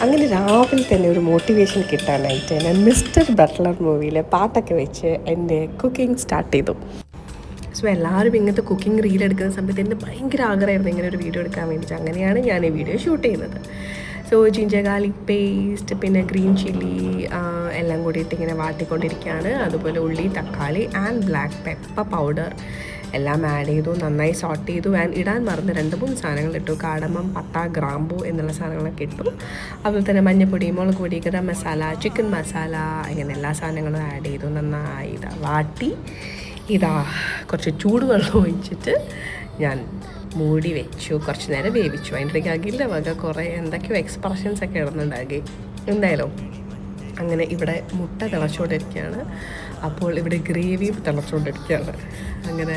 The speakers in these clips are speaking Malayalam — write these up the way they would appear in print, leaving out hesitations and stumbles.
അങ്ങനെ രാവിലെ തന്നെ ഒരു മോട്ടിവേഷൻ കിട്ടാനായിട്ട് ഞാൻ മിസ്റ്റർ ബട്ട്ലർ മൂവിയിലെ പാട്ടൊക്കെ വെച്ച് എൻ്റെ കുക്കിംഗ് സ്റ്റാർട്ട് ചെയ്തു. സോ എല്ലാവരും ഇങ്ങനത്തെ കുക്കിംഗ് റീൽ എടുക്കുന്ന സമയത്ത് എൻ്റെ ഭയങ്കര ആഗ്രഹമായിരുന്നു ഇങ്ങനെ ഒരു വീഡിയോ എടുക്കാൻ വേണ്ടിയിട്ട്. അങ്ങനെയാണ് ഞാൻ ഈ വീഡിയോ ഷൂട്ട് ചെയ്യുന്നത്. സോ ജിഞ്ചർ ഗാർലിക് പേസ്റ്റ്, പിന്നെ ഗ്രീൻ ചില്ലി എല്ലാം കൂടിയിട്ട് ഇങ്ങനെ വാട്ടിക്കൊണ്ടിരിക്കുകയാണ്. അതുപോലെ ഉള്ളി, തക്കാളി ആൻഡ് ബ്ലാക്ക് പെപ്പർ പൗഡർ എല്ലാം ആഡ് ചെയ്തു, നന്നായി സോട്ട് ചെയ്തു. ആൻഡ് ഇടാൻ മറന്ന് 2-3 സാധനങ്ങൾ ഇട്ടു. കാടമം, പട്ട, ഗ്രാമ്പു എന്നുള്ള സാധനങ്ങളൊക്കെ ഇട്ടു. അതുപോലെ തന്നെ മഞ്ഞൾപ്പൊടി, മുളക് പൊടി, ഗരം മസാല, ചിക്കൻ മസാല, ഇങ്ങനെ എല്ലാ സാധനങ്ങളും ആഡ് ചെയ്തു. നന്നായി വാട്ടി കുറച്ച് ചൂടുവെള്ളം ഒഴിച്ചിട്ട് ഞാൻ മൂടി വെച്ചു. കുറച്ച് നേരം വേവിച്ചു. അതിൻ്റെ അകിലിൻ്റെ വക കുറേ എന്തൊക്കെയോ എക്സ്പ്രഷൻസ് ഒക്കെ ഇടുന്നുണ്ടാകെ. എന്തായാലും അങ്ങനെ ഇവിടെ മുട്ട തിളച്ചുകൊണ്ടിരിക്കുകയാണ്. അപ്പോൾ ഇവിടെ ഗ്രേവിയും തിളച്ചുകൊണ്ടിരിക്കുകയാണ്. അങ്ങനെ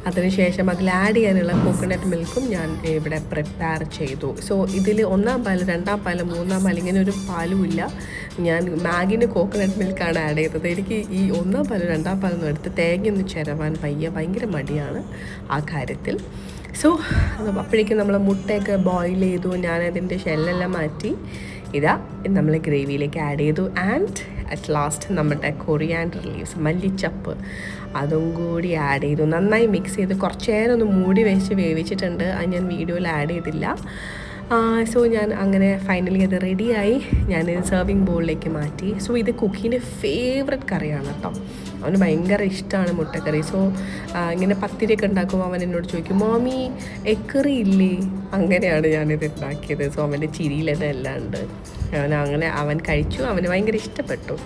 അതിനുശേഷം അതിൽ ആഡ് ചെയ്യാനുള്ള കോക്കനട്ട് മിൽക്കും ഞാൻ ഇവിടെ പ്രിപ്പയർ ചെയ്തു. സോ ഇതിൽ 1-ാം പാല്, 2-ാം പാല്, 3-ാം പാല് ഇങ്ങനെ ഒരു പാലും ഇല്ല. ഞാൻ മാഗിന് കോക്കനട്ട് മിൽക്കാണ് ആഡ് ചെയ്തത്. എനിക്ക് ഈ 1-ാം പാലും 2-ാം പാലൊന്നും എടുത്ത് തേങ്ങയൊന്നും ചിരവാൻ ഭയങ്കര മടിയാണ് ആ കാര്യത്തിൽ. സോ അപ്പോഴേക്കും നമ്മൾ മുട്ടയൊക്കെ ബോയിൽ ചെയ്തു. ഞാനതിൻ്റെ ഷെല്ലെല്ലാം മാറ്റി നമ്മൾ ഗ്രേവിയിലേക്ക് ആഡ് ചെയ്തു. ആൻഡ് അറ്റ് ലാസ്റ്റ് നമ്മുടെ കൊറിയാൻഡർ ലീവ്സ്, മല്ലിച്ചപ്പ്, അതും കൂടി ആഡ് ചെയ്തു. നന്നായി മിക്സ് ചെയ്ത് കുറച്ച് നേരം ഒന്ന് മൂടി വെച്ച് വേവിച്ചിട്ടുണ്ട്. അത് ഞാൻ വീഡിയോയിൽ ആഡ് ചെയ്തില്ല. സോ ഞാൻ അങ്ങനെ ഫൈനലി അത് റെഡിയായി. ഞാനിത് സെർവിങ് ബോളിലേക്ക് മാറ്റി. സോ ഇത് കുക്കിൻ്റെ ഫേവററ്റ് കറിയാണ് കേട്ടോ. അവന് ഭയങ്കര ഇഷ്ടമാണ് മുട്ടക്കറി. സോ ഇങ്ങനെ പത്തിരിയൊക്കെ ഉണ്ടാക്കുമ്പോൾ അവൻ എന്നോട് ചോദിക്കും, മോമി എഗ് കറി ഇല്ലേ? അങ്ങനെയാണ് ഞാനിത് ഉണ്ടാക്കിയത്. സോ അവൻ്റെ ചിരിയിലെല്ലാം ഉണ്ട്. അവൻ കഴിച്ചു. അവന് ഭയങ്കര ഇഷ്ടപ്പെട്ടു.